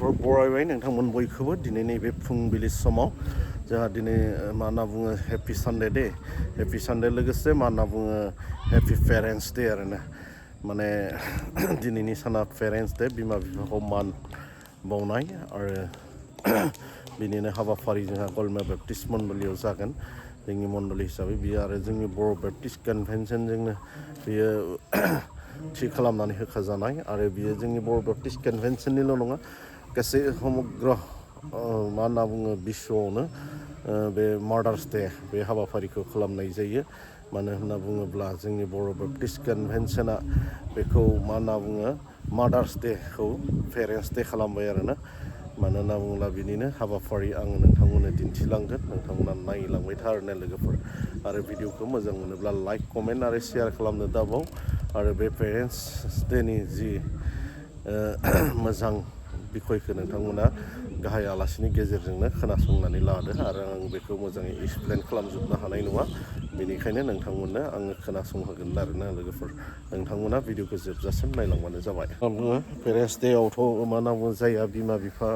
बरायबाय नोंथांमोन बयखौबो दिनै नैबे फुंबिलि समाव जोंहा दिनै मा होनना बुङो happy Sunday day happy Sunday लोगोसे मा होनना बुङो हेपि पेरेन्टस डे आरोना माने दिनैनि साना पेरेन्टस डे बिमा बिफाखौ मान बावनाय आरो बिनिनो हाबाफारि जोंहा गलमा बेप्टिस्ट मण्डलियाव जागोन जोंनि मण्डलि हिसाबै बियो आरो जोंनि बर' बेप्टिस्ट कनभेनसनजोंनो बियो थि खालामनानै होखाजानाय आरो बियो जोंनि बर' बेप्टिस्ट कनभेनसननिल' नङा गासै समग्र मा होनना बुङो बिश्वआवनो बे मादार्स डे बे हाबाफारिखौ खालामनाय जायो मानो होनना बुङोब्ला जोंनि बर' बेप्टिस्ट कनभेनसना बेखौ मा होनना बुङो मादार्स डेखौ पेरेन्टस डे खालामबाय आरोना मानो होनना बुङोब्ला बिनिनो हाबाफारि आङो नोंथांमोननो दिन्थिलांगोन नोंथांमोना नायलांबाय था आरोना लोगोफोर आरो भिडिअखौ मोजां मोनोब्ला लाइक कमेन्ट आरो शेयार खालामनो दाबाव आरो बे पेरेन्टस डेनि जि मोजां बिखयखौ नोंथांमोना गाहाय आलासिनि गेजेरजोंनो खोनासंनानै लादो आरो आं बेखौ मोजाङै एक्सप्लेन खालामजोबनो हानाय नङा बेनिखायनो नोंथांमोननो आङो खोनासंहोगोन आरोना लोगोफोर नोंथांमोना भिडिअखौ जोबजासिम नायलांबानो जाबाय बुङो पेरेन्टस डेआवथ' मा होनना बुङो जायहा बिमा बिफा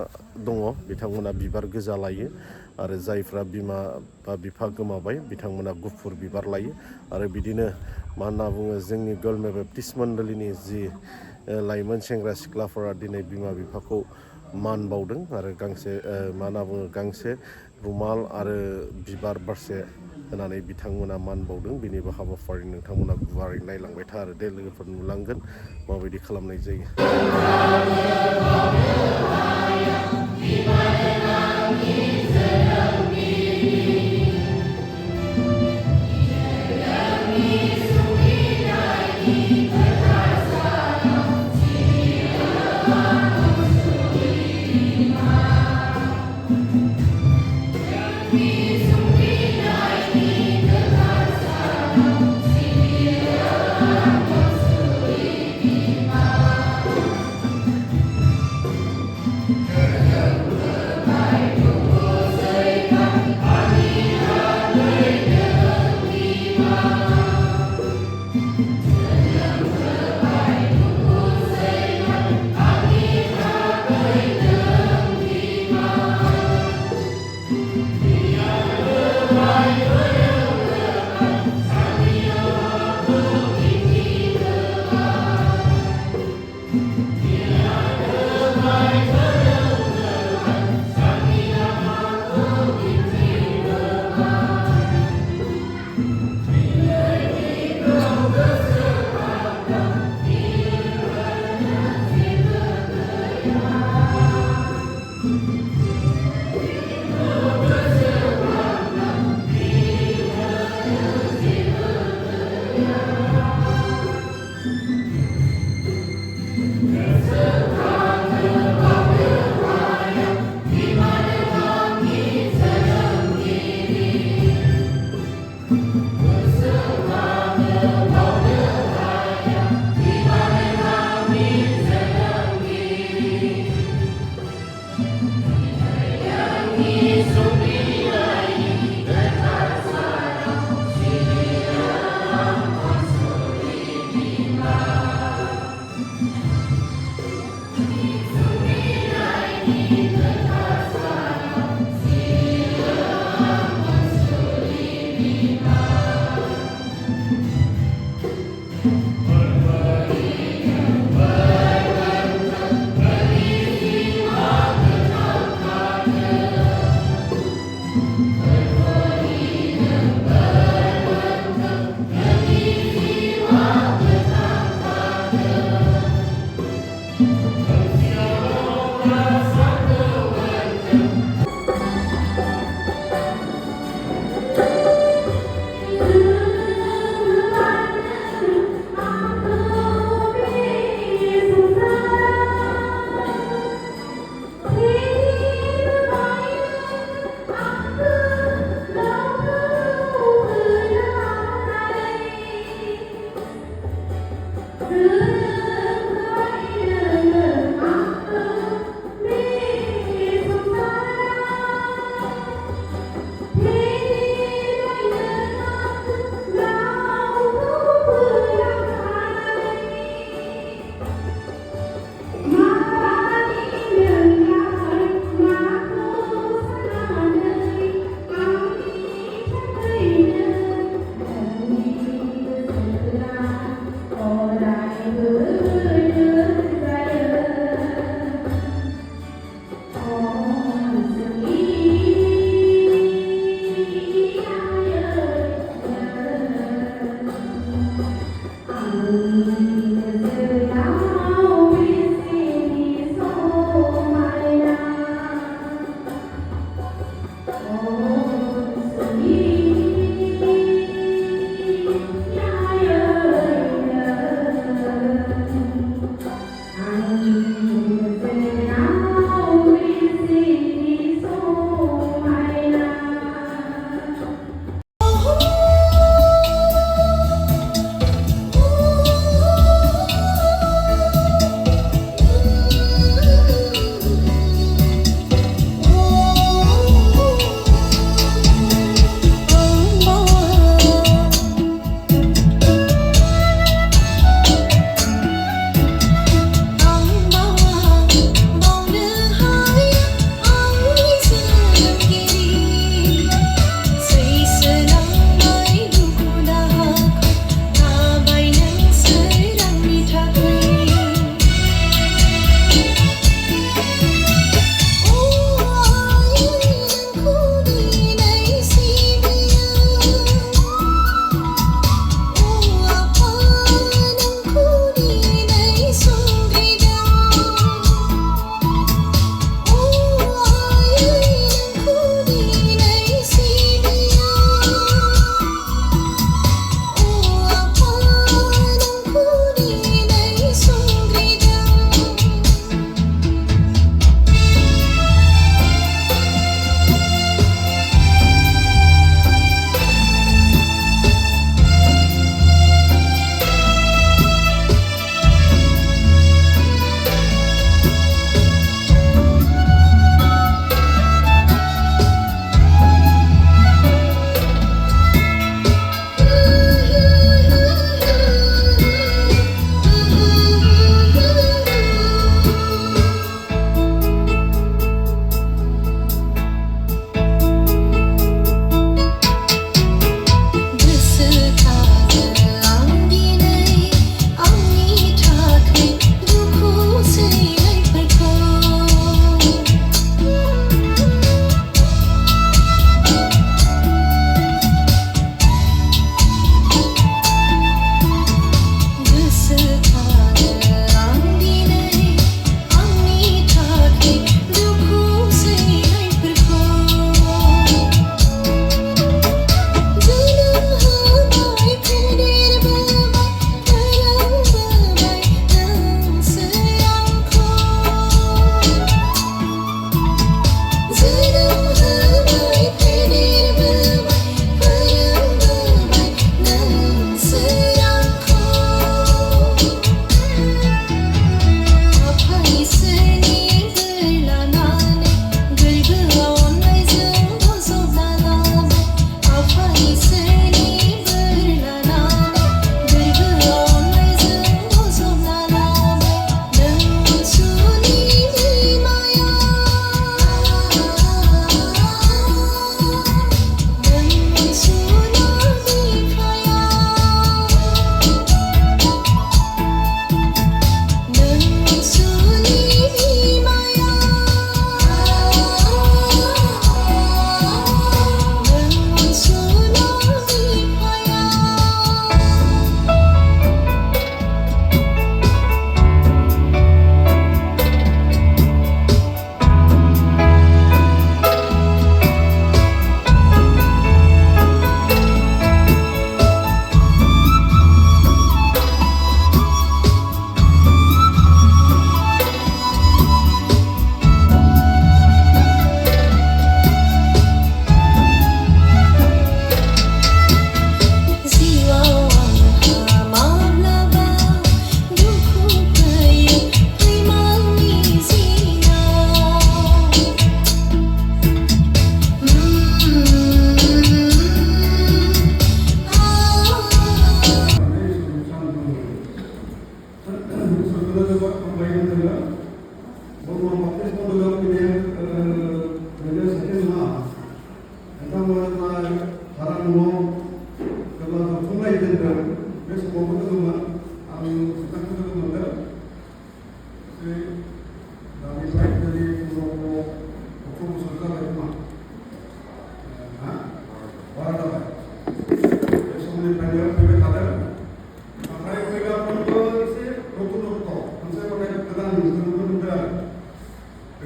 दङ बिथांमोना बिबार गोजा लायो आरो जायफ्रा बिमा बा बिफा गोमाबाय बिथांमोना गुफुर बिबार लायो आरो बिदिनो मा होनना बुङो जोंनि गलमे बेप्टिस्ट मण्डलिनि जि लाइमोन सेंग्रा सिख्लाफोरा दिनै बिमा बिफाखौ मान बावदों आरो गांसे मा होनना बुङो गांसे रुमाल आरो बिबार बारसे होनानै बिथांमोना मान बावदों बिनिबो हाबाफारि नोंथांमोना गुवारै नायलांबाय था आरो दे लोगोफोर नुलांगोन माबायदि खालामनाय जायो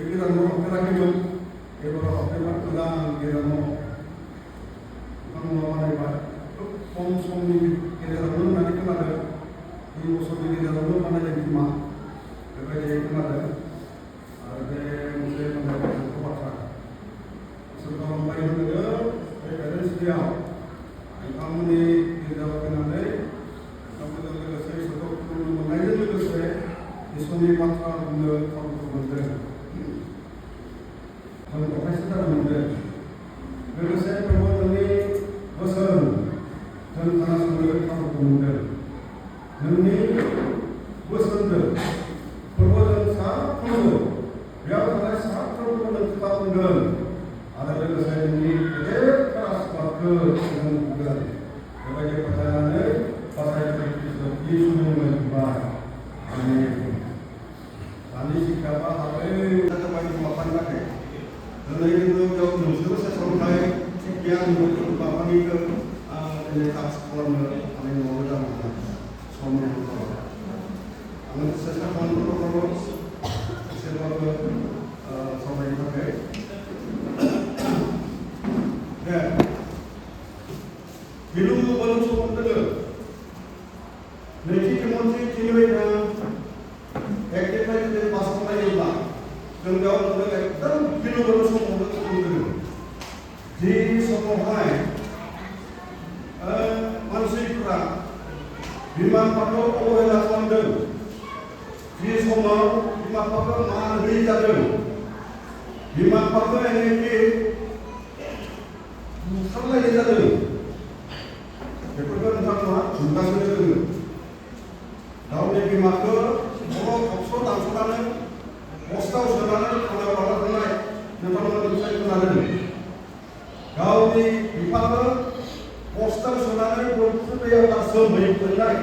गोदानाव हाबफेराखैमोन एबाराव हाबफैबाय गोदान गोदानाव बिथांमोना बानायबाय खोब खम समनि गेजेरावनो होननानै खोनादों 2 बोसोरनि गेजेरावनो बानायनाय बिमा बेबायदि खोनादों आरो बे मोनसे गोनांथार बाथ्रा सोरबा बुंबाय होनोङो बे पेरेन्टस डेआव नोंथांमोननि गेजेराव फैनानै नोंथांमोनजों लोगोसे इसोरखौ खुलुमनो मोननायजों लोगोसे इसोरनि बाथ्रा बुंनो खाबुखौ मोनदों जों गथायसो जानो मोनदों लोगोसे बेवबो नोंनि बोसोन जों खोनासंनो खाबुखौ मोनदों नोंनि बोसोनजों फोरबोजों साफ्रोमबो बेयाव थानाय साफ्रोमबो नों खोथा बुंगोन आरो लोगोसे नोंनि गेदेरथार आशीर्बादखौ जों बुंगोन बेबायदि फोथायनानै बाथ्राफोरखौ इसुनि मुङै बुंबाय आमीन दानि शिक्षाबा हाबै जाबाय बिमा-बिफानि थाखाय दिनै जोङो बेयाव नोंसोरो सोलोंथाइ गियान बिमा-बिफानिखौ दिनै टाच खालामनो हानाय नङा मोजां मोना समनि आंखालाव आङो सेस्था खालामनो एसेबाबो सावरायनो थाखाय दे गिलु बालु सम दोङो नैथि तिमथि 1:1 जुदि पास खालायोब्ला जों बेयाव नुदों एकदम गिलु बालु समावनो दोङो जि समावहाय मानसिफोरा बिमा-बिफाखौ अबहेला खालामदों जि समाव बिमा-बिफाखौ मान होयि जादों बिमा-बिफाखौ एनेकि बुथारलायनाय जादों बेफोरखौ नोंथांमोनहा नुगासिनो दोङो गावनि बिमाखौ खर' थबस' दानस'नानै बस्थायाव सोनानै खानायाव लाना थांनाय नोंथांमोना निफ्राय खोनादों गावनि बिफाखौ बस्थायाव सोनानै बयखौबो दैयाव गारसोमहैनाय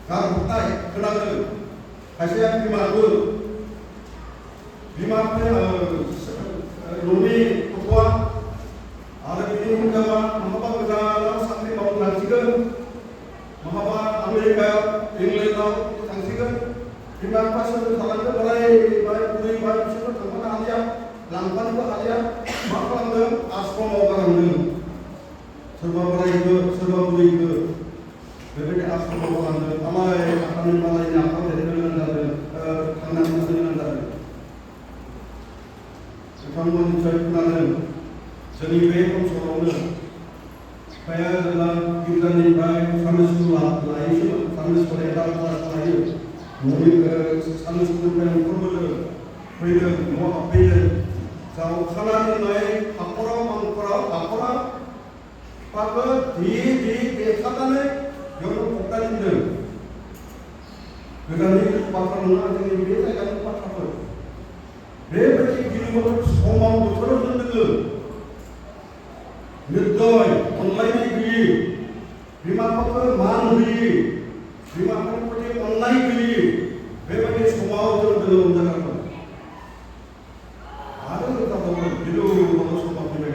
गारहरनाय खोनादों खायसेया बिमाबो न'नि गथ'आ आरो बिनि हिनजावा महाबा गोजानाव साख्रि मावनो थांसिगोन महाबा आमेरिकायाव इंलेन्डआव थांसिगोन बिमा-बिफा सोरजों थालांदों बोरायबाय बुरैबाय बिसोरबो थांफानो हालिया लांफानोबो हालिया मा खालामदों आश्रमाव गालांदों सोरबा बोरायखौ सोरबा बुरैखौ बेबायदि आश्रमाव गालांदों आलाय आखानि मालायनि आखायाव देरनो गोनां जादों थांनानै थानो गोनां जादों बिथांमोननिफ्राय खोनादों जोंनि बे ओनसोलावनो बिफाया जेब्ला गिर्जानिफ्राय सानडे स्कुल लायोसोमोन सानडे स्कुल एदाल क्लास लायो न'नि सानडे स्कुलनिफ्राय ओंखारबोदों फैदों न'आव हाबफैदों जावखाना दोननाय हाखराव मांखराव हाखराव बिफाखौ देथारनानै बेयावनो फबनानै दोनदों गोजाननि बाथ्रा नङा जोंनि बे जायगानि बाथ्राफोर बेबायदि गिलु-बालु समाव बोथोराव जों दोङो निर्दय अनलायनाय गैयि बिमा-बिफाखौ मान होयि बिमा-बिफानि प्रति अननाय गैयि बेबायदि समाव जों दोङो जायगाफोर आरो जाबावगोन गिलु-बालु समाव फैबाय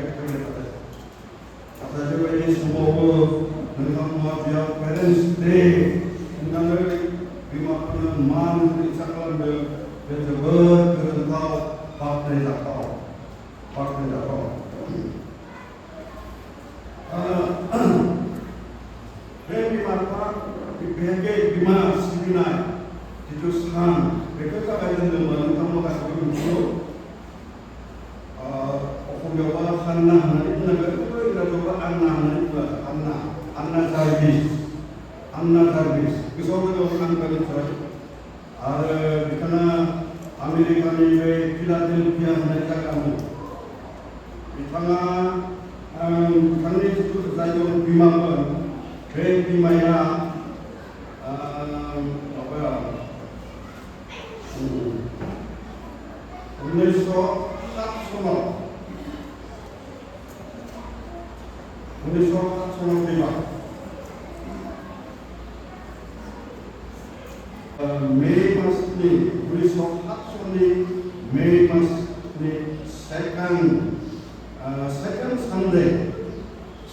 नाथाय बेबायदि समावबो नोंथांमोना बेयाव पेरेन्टस डे होननानै बिमा-बिफानो मान होनो इच्ছা खालामदों बे जोबोद गोजोनथाव बाख्नायजाथाव बे बिमा-बिफा बेहाय बिमा सिबिनाय जिथु सान बेखौ जागायजेनदोंमोन नोंथांमोना गासैबो मिथिगौ असमियावबा हान्ना होननानै बुंनांगोन इंराजियावबा आन्ना होननानै बुङो आन्ना जार्भिस गोसोआव दङ आंनिफ्राय आरो बिथाङा आमेरिकानि बे फिलाडेल्फिया होननाय जायगामोन बिथाङा बिथांनि जिथु जायगायाव बिमामोन बे बिमाया माबा 1907 सनाव बिमा मे मासनि 1907 सननि मे मासनि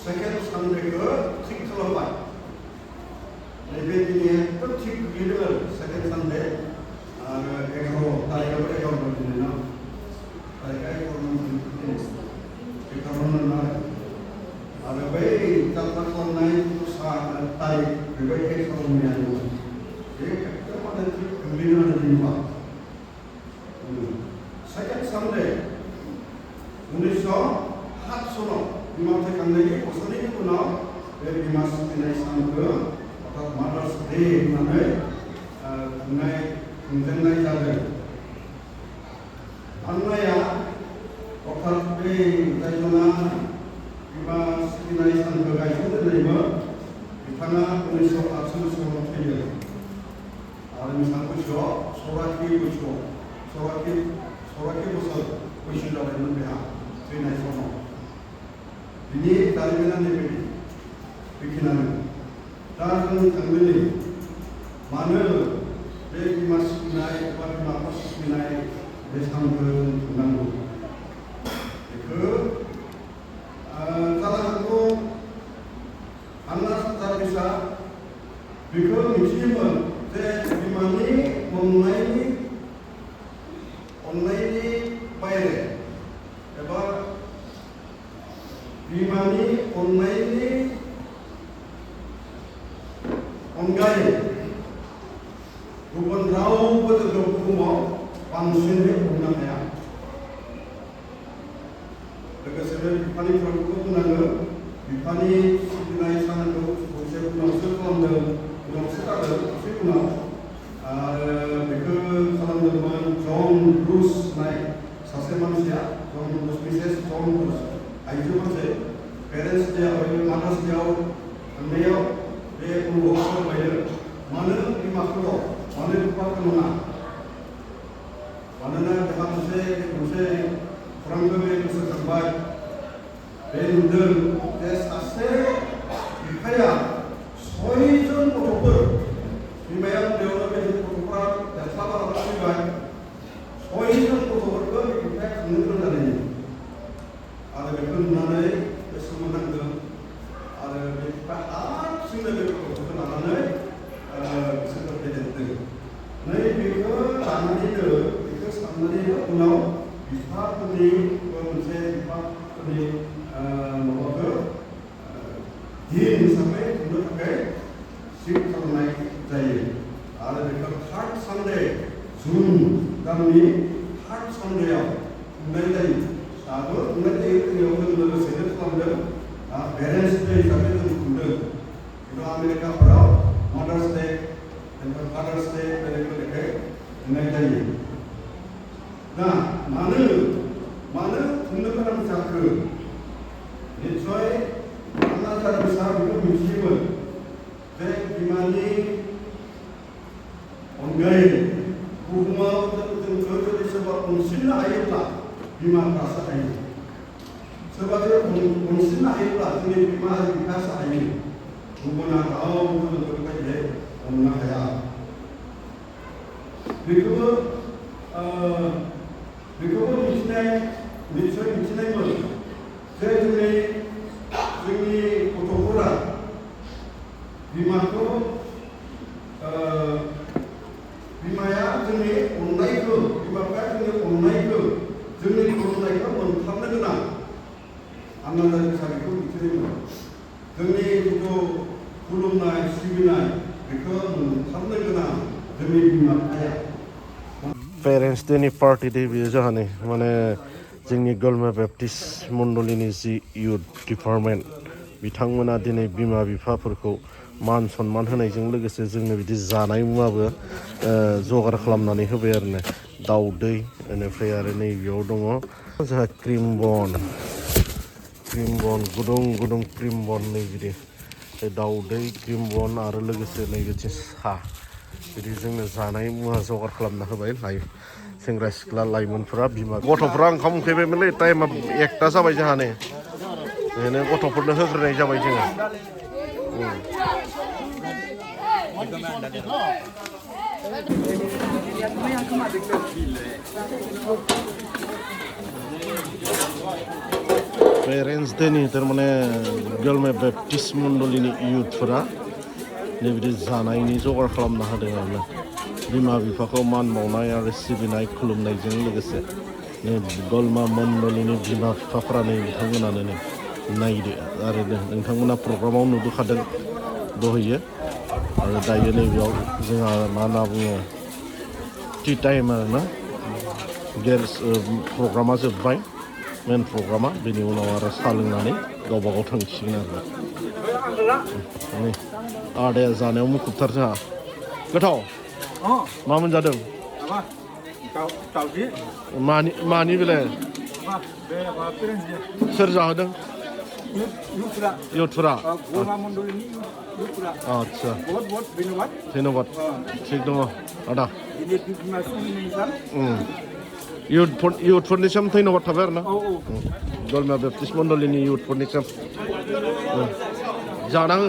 सेकेन्ड सानडेखौ थिग खालामबाय नैबे दिनै एकदम थिग गोग्लैदों आरो सेकेन्ड सानडे आरो 11 तारिखआबो 11 दिनै ना जायगाय खालामनानै बे खालामनानै आरो बै जात्रा खालामनाय तारिख बेबायदि खालामनायानो बे एकदम गोग्लैनो हानाय नङा सेकेन्ड सानडे 1907 सनाव बिमा थैखांनायनि बोसोरनि उनाव बे बिमा सिबिनाय सानखौ अर्थात मादार्स डे होननानै खुंजेननाय जादों आन्नाया अर्थात बे जायजना बिमा सिबिनाय सानखौ गायसनजेननायमोन बिथाङा 1948 सालाव थैयो आरो बेसेबां बैसोआव 84 बोसोर बैसो जाबायमोन बेहा थैनाय समाव बिनि जारिमिना नैबायदि बेखिनियानो दा जों थांदोंनि मानो बे बिमा सिबिनाय एबा बिमाखौ सिबिनाय बे सानखौ जों खुंनांगौ बेखौ जानो हागौ आन्ना जार्भिसआ बेखौ मिथियोमोन जे बिमानि अननायनि बायरे एबा बिमानि अननायनि अनगायै गुबुन रावबो जों बुहुमाव बांसिनै बुंनो हाया लोगोसे बे बिफानि फोरबोखौ बुंनांगोन बिफानि सिबिनाय सानखौ एसे उनावसो खालामदों उनावसो जादों एसे उनाव आरो बेखौ खालामदोंमोन जन ब्रुस होननाय सासे मानसिया मिसेस जन ब्रुस आइजो मानसि पेरेन्टस डेआव मादार्स डेआव थांनायाव बे मुलुगाव फोरमायदों मानो बिमाखौ मानो बिफाखौ नङा मानोना बेहा मोनसे खौरांखौ बे गोसोखांबाय बे नुदों जे सासे बिफाया 6 जन गथ'फोर बिमाया उन्दैयावनो बे गथ'फोरा देरस्लाबालाबा फैबाय 6 जन गथ'फोरखौ बे बिफाया खांनो गोनां जादों आरो बेखौ नुनानै बे सोमोनांदों आरो बे बिफाया हारसिंनो बे गथ'फोरखौ लानानै बिसोरखौ फेदेरदों नै बेखौ लानानैनो बेखौ साननानैनो उनाव बिफाफोरनि मोनसे बिफाफोरनि माबाखौ दिन हिसाबै खुंनो थाखाय थिग खालामनाय जायो आरो बेखौ 3rd सानडे जुन दाननि 3rd सानडेआव खुंनाय जायो दाबो खुंनाय जायो जोंनियाव जों लोगोसेनो खालामदों पेरेन्टस डे हिसाबै जों खुंदों खिन्थु आमेरिकाफोराव मादार्स डे फादार्स डे बेलेग बेलेगै खुंनाय जायो दा मानो खुंनो गोनां जाखो निस्सय आन्ना जार्भिसआ बेखौ मिथियोमोन जे बिमानि अनगायै बुहुमाव जोंखौ जुदि सोरबा अनसिननो हायोब्ला बिमाफ्रासो हायो सोरबा जुदि अनसिननो हायोब्ला जोंनि बिमा आरो बिफायासो हायो गुबुना रावबो जोंखौ बेबायदि अननो हाया बेखौबो निस्सय मिथिनायमोन जे जोंनि गथ'फोरा बिमाखौ बिमाया जोंनि अननायखौ बिमा बिफाया जोंनि अननायखौ जोंनि खुलुमनायखौ मोनथारनो गोनां आन्ना जार्भिसआ बेखौ मिथियोमोन जोंनि जिथु खुलुमनाय सिबिनाय बेखौ मोनथारनो गोनां जोंनि बिमा बिफाया पेरेन्टस डेनि पार्टि डे बेयो जाहानै माने जोंनि गलमा बेप्टिस्ट मण्डलिनि जि इयुथ डिपार्टमेन्ट बिथांमोना दिनै बिमा बिफाफोरखौ मान सनमान होनायजों लोगोसे जोंनो बिदि जानाय मुवाबो जगार खालामनानै होबाय आरो दाउदै बेनिफ्राय आरो नैबेयाव दङ जोंहा क्रिम बन गुदुं क्रिम बन नै बिदि दाउदै क्रिम बन आरो लोगोसे नैबेथिं साहा बिदि जोंनो जानाय मुवा जगार खालामना होबाय सेंग्रा सिख्ला लाइमोनफोरा बिमा गथ'फ्रा ओंखाम उखैबायमोनलै टाइमा 1ता जाबाय जोंहा नै बेनो गथ'फोरनो होग्रोनाय जाबाय जोङो पेरेन्टस डेनि थारमाने गलमा बेप्टिस्ट मण्डलिनि इयुथफोरा नैबिदि जानायनि जगार खालामना होदों आरो बिमा बिफाखौ मान बावनाय आरो सिबिनाय खुलुमनायजों लोगोसे गलमा मण्डलिनि बिमा बिफाफ्रा नै बिथांमोनानो नै नायदो आरो नोंथांमोना प्रग्रामाव नुबोखादों दहैयो आरो दायो नैबेयाव जोंहा मा होनना बुङो टि टाइम आरो ना प्रग्रामा जोब्बाय मेन प्रग्रामा बेनि उनाव आरो साहा लोंनानै गावबा गाव थांसिगोन आरो नै आदाया जानायाव मुखुबथार जोंहा गोथाव मा मोनजादों मानि बेलाय सोर जाहोदों इउथफोरा आदसा धन्यबाद थिग दङ आदा इउथफोरनिसिम धन्यबाद थाबाय आरो ना गलमा बेप्टिस्ट मण्डलिनि इउथफोरनिसिम जानाङो